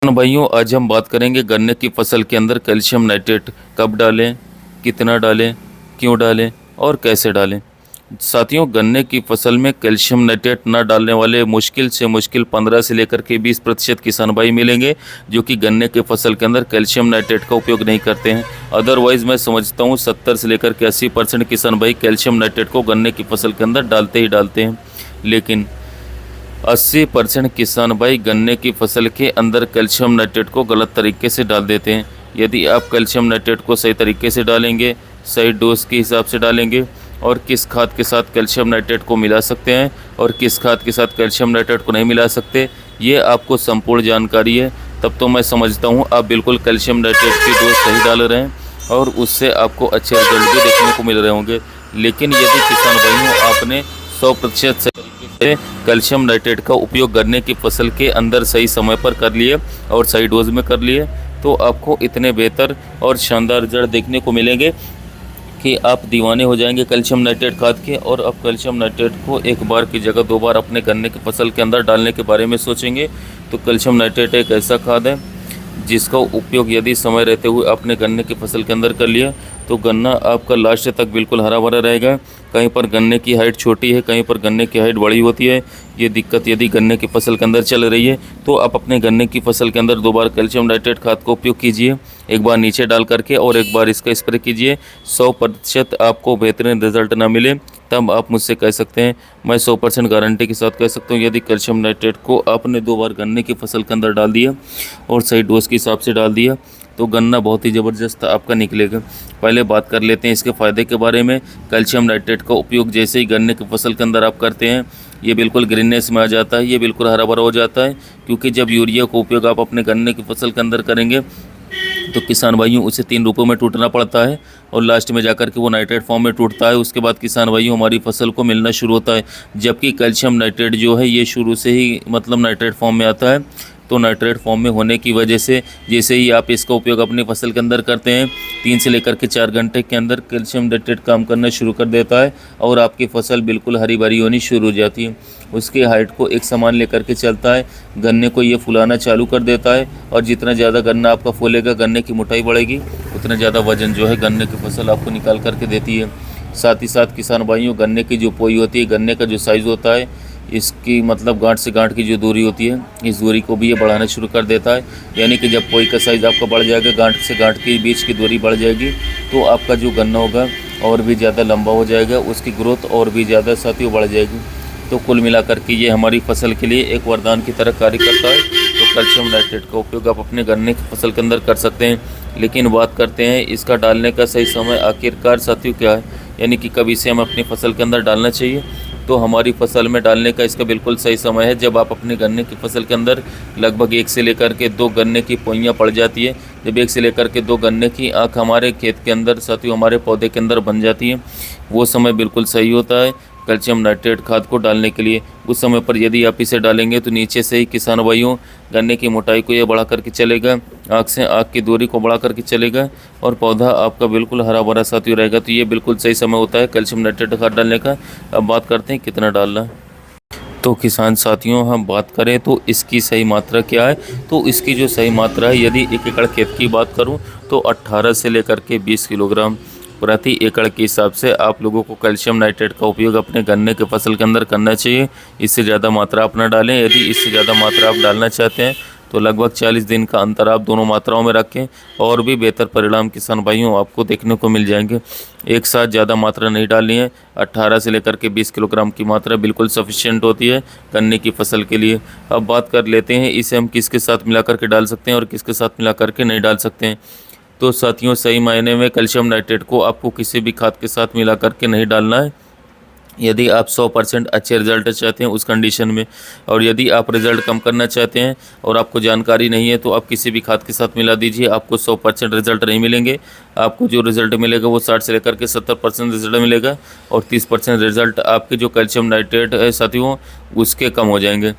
भाइयों, आज हम बात करेंगे गन्ने की फसल के अंदर कैल्शियम नाइट्रेट कब डालें, कितना डालें, क्यों डालें और कैसे डालें। साथियों, गन्ने की फसल में कैल्शियम नाइट्रेट न डालने वाले मुश्किल से मुश्किल 15 से लेकर के 20% किसान भाई मिलेंगे जो कि गन्ने की फसल के अंदर कैल्शियम नाइट्रेट का उपयोग नहीं करते हैं। अदरवाइज़ मैं समझता हूँ 70 से लेकर के 80% किसान भाई कैल्शियम नाइट्रेट को गन्ने की फसल के अंदर डालते ही डालते हैं। लेकिन 80% किसान भाई गन्ने की फसल के अंदर कैल्शियम नाइट्रेट को गलत तरीके से डाल देते हैं। यदि आप कैल्शियम नाइट्रेट को सही तरीके से डालेंगे, सही डोज के हिसाब से डालेंगे और किस खाद के साथ कैल्शियम नाइट्रेट को मिला सकते हैं और किस खाद के साथ कैल्शियम नाइट्रेट को नहीं मिला सकते, ये आपको संपूर्ण जानकारी है, तब तो मैं समझता हूँ आप बिल्कुल कैल्शियम नाइट्रेट की डोज सही डाल रहे हैं और उससे आपको अच्छे रिजल्ट भी देखने को मिल रहे होंगे। लेकिन यदि किसान भाइयों आपने 100% से कैल्शियम नाइट्रेट का उपयोग गन्ने की फसल के अंदर सही समय पर कर लिए और सही डोज में कर लिए, तो आपको इतने बेहतर और शानदार रिजल्ट देखने को मिलेंगे कि आप दीवाने हो जाएंगे कैल्शियम नाइट्रेट खाद के। और आप कैल्शियम नाइट्रेट को एक बार की जगह 2 बार अपने गन्ने की फसल के अंदर डालने के बारे में सोचेंगे। तो कैल्शियम नाइट्रेट एक ऐसा खाद है जिसका उपयोग यदि समय रहते हुए आपने गन्ने की फसल के अंदर कर लिया तो गन्ना आपका लास्ट तक बिल्कुल हरा भरा रहेगा। कहीं पर गन्ने की हाइट छोटी है, कहीं पर गन्ने की हाइट बड़ी होती है। ये दिक्कत यदि गन्ने की फसल के अंदर चल रही है तो आप अपने गन्ने की फसल के अंदर 2 बार कैल्शियम नाइट्रेट खाद का उपयोग कीजिए, एक बार नीचे डाल करके और एक बार इसका स्प्रे कीजिए। 100% आपको बेहतरीन रिजल्ट ना मिले तब आप मुझसे कह सकते हैं, मैं 100% गारंटी के साथ कह सकता हूँ यदि कैल्शियम नाइट्रेट को आपने 2 बार गन्ने की फसल के अंदर डाल दिया और सही डोज के हिसाब से डाल दिया तो गन्ना बहुत ही ज़बरदस्त आपका निकलेगा। पहले बात कर लेते हैं इसके फ़ायदे के बारे में। कैल्शियम नाइट्रेट का उपयोग जैसे ही गन्ने की फसल के अंदर आप करते हैं, ये बिल्कुल ग्रीननेस में आ जाता है, ये बिल्कुल हरा भरा हो जाता है। क्योंकि जब यूरिया का उपयोग आप अपने गन्ने की फसल के अंदर करेंगे तो किसान भाइयों उसे 3 रूपों में टूटना पड़ता है और लास्ट में जाकर के वो नाइट्रेट फॉर्म में टूटता है। उसके बाद किसान भाइयों हमारी फसल को मिलना शुरू होता है। जबकि कैल्शियम नाइट्रेट जो है ये शुरू से ही नाइट्रेट फॉर्म में आता है। तो नाइट्रेट फॉर्म में होने की वजह से जैसे ही आप इसका उपयोग अपनी फसल के अंदर करते हैं, 3 से लेकर के 4 घंटे के अंदर कैल्शियम नाइट्रेट काम करना शुरू कर देता है और आपकी फसल बिल्कुल हरी भरी होनी शुरू हो जाती है। उसकी हाइट को एक समान लेकर के चलता है, गन्ने को ये फुलाना चालू कर देता है और जितना ज़्यादा गन्ना आपका फूलेगा, गन्ने की मोटाई बढ़ेगी, उतना ज़्यादा वजन जो है गन्ने की फसल आपको निकाल करके देती है। साथ ही साथ किसान भाइयों गन्ने की जो पोई होती है, गन्ने का जो साइज़ होता है, इसकी गांठ से गांठ की जो दूरी होती है, इस दूरी को भी ये बढ़ाना शुरू कर देता है। यानी कि जब पोई का साइज़ आपका बढ़ जाएगा, गांठ से गांठ के बीच की दूरी बढ़ जाएगी, तो आपका जो गन्ना होगा और भी ज़्यादा लंबा हो जाएगा, उसकी ग्रोथ और भी ज़्यादा साथियों बढ़ जाएगी। तो कुल मिलाकर के ये हमारी फसल के लिए एक वरदान की तरह कार्य करता है। तो कैल्शियम नाइट्रेट का उपयोग आप अपने गन्ने की फसल के अंदर कर सकते हैं। लेकिन बात करते हैं इसका डालने का सही समय आखिरकार साथियों क्या है, यानी कि कब इसे हम अपनी फसल के अंदर डालना चाहिए। तो हमारी फसल में डालने का इसका बिल्कुल सही समय है जब आप अपने गन्ने की फसल के अंदर लगभग 1 से लेकर के 2 गन्ने की पोइयाँ पड़ जाती है। जब 1 से लेकर के 2 गन्ने की आँख हमारे खेत के अंदर साथियों हमारे पौधे के अंदर बन जाती है, वो समय बिल्कुल सही होता है कैल्शियम नाइट्रेट खाद को डालने के लिए। उस समय पर यदि आप इसे डालेंगे तो नीचे से ही किसान भाइयों गन्ने की मोटाई को ये बढ़ा करके चलेगा, आँख से आँख की दूरी को बढ़ा करके चलेगा और पौधा आपका बिल्कुल हरा भरा साथियों रहेगा। तो ये बिल्कुल सही समय होता है कैल्शियम नाइट्रेट खाद डालने का। अब बात करते हैं कितना डालना है। तो किसान साथियों हम बात करें तो इसकी सही मात्रा क्या है, तो इसकी जो सही मात्रा है, यदि 1 एकड़ खेत की बात करूं तो 18 से लेकर के 20 किलोग्राम प्रति एकड़ के हिसाब से आप लोगों को कैल्शियम नाइट्रेट का उपयोग अपने गन्ने के फसल के अंदर करना चाहिए। इससे ज़्यादा मात्रा आप ना डालें। यदि इससे ज़्यादा मात्रा आप डालना चाहते हैं तो लगभग 40 दिन का अंतर आप दोनों मात्राओं में रखें और भी बेहतर परिणाम किसान भाइयों आपको देखने को मिल जाएंगे। एक साथ ज़्यादा मात्रा नहीं डालनी है। 18 से लेकर के 20 किलोग्राम की मात्रा बिल्कुल सफिशिएंट होती है गन्ने की फसल के लिए। अब बात कर लेते हैं इसे हम किसके साथ मिला करके डाल सकते हैं और किसके साथ मिला करके नहीं डाल सकते हैं। तो साथियों सही मायने में कैल्शियम नाइट्रेट को आपको किसी भी खाद के साथ मिला करके नहीं डालना है यदि आप 100% अच्छे रिजल्ट चाहते हैं उस कंडीशन में। और यदि आप रिज़ल्ट कम करना चाहते हैं और आपको जानकारी नहीं है तो आप किसी भी खाद के साथ मिला दीजिए, आपको 100% रिजल्ट नहीं मिलेंगे। आपको जो रिज़ल्ट मिलेगा वो 60 से लेकर के 70% रिजल्ट मिलेगा और 30% रिजल्ट आपके जो कैल्शियम नाइट्रेट है साथियों उसके कम हो जाएंगे।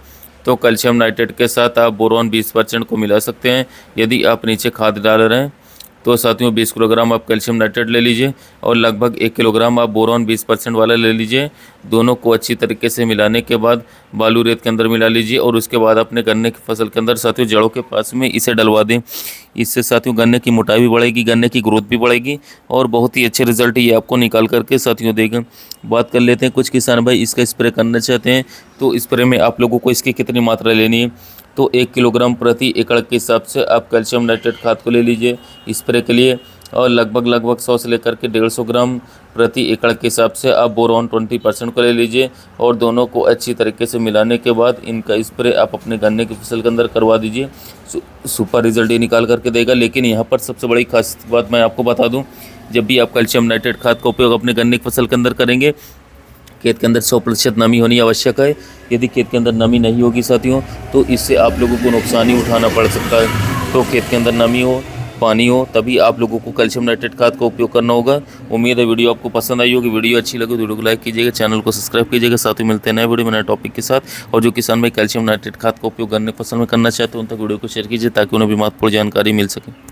तो कैल्शियम नाइट्रेट के साथ आप बोरॉन 20% को मिला सकते हैं। यदि आप नीचे खाद डाल रहे हैं तो साथियों 20 किलोग्राम आप कैल्शियम नाइट्रेट ले लीजिए और लगभग 1 किलोग्राम आप बोरॉन 20% वाला ले लीजिए। दोनों को अच्छी तरीके से मिलाने के बाद बालू रेत के अंदर मिला लीजिए और उसके बाद अपने गन्ने की फसल के अंदर साथियों जड़ों के पास में इसे डलवा दें। इससे साथियों गन्ने की मोटाई भी बढ़ेगी, गन्ने की ग्रोथ भी बढ़ेगी और बहुत ही अच्छे रिजल्ट ये आपको निकाल करके साथियों देगा। बात कर लेते हैं, कुछ किसान भाई इसका स्प्रे करना चाहते हैं तो स्प्रे में आप लोगों को इसकी कितनी मात्रा लेनी है, तो 1 किलोग्राम प्रति एकड़ के हिसाब से आप कैल्शियम नाइट्रेट खाद को ले लीजिए स्प्रे के लिए और लगभग 100 से लेकर के 150 ग्राम प्रति एकड़ के हिसाब से आप बोरॉन 20% को ले लीजिए और दोनों को अच्छी तरीके से मिलाने के बाद इनका स्प्रे आप अपने गन्ने की फसल के अंदर करवा दीजिए। सुपर रिजल्ट ये निकाल करके देगा। लेकिन यहाँ पर सबसे बड़ी खास बात मैं आपको बता दूँ, जब भी आप कैल्शियम नाइट्रेट खाद का उपयोग अपने गन्ने की फसल के अंदर करेंगे, खेत के अंदर 100% नमी होनी आवश्यक है। यदि खेत के अंदर नमी नहीं होगी साथियों तो इससे आप लोगों को नुकसान ही उठाना पड़ सकता है। तो खेत के अंदर नमी हो, पानी हो, तभी आप लोगों को कैल्शियम नाइट्रेट खाद का उपयोग करना होगा। उम्मीद है वीडियो आपको पसंद आई होगी। वीडियो अच्छी लगी तो वीडियो को लाइक कीजिएगा, चैनल को सब्सक्राइब कीजिएगा। साथ ही मिलते हैं नए वीडियो में नए टॉपिक के साथ। और जो किसान भाई कैल्शियम नाइट्रेट खाद का उपयोग गन्ने फसल में करना चाहते हैं उन तक वीडियो को शेयर कीजिए ताकि उन्हें भी महत्वपूर्ण जानकारी मिल सके।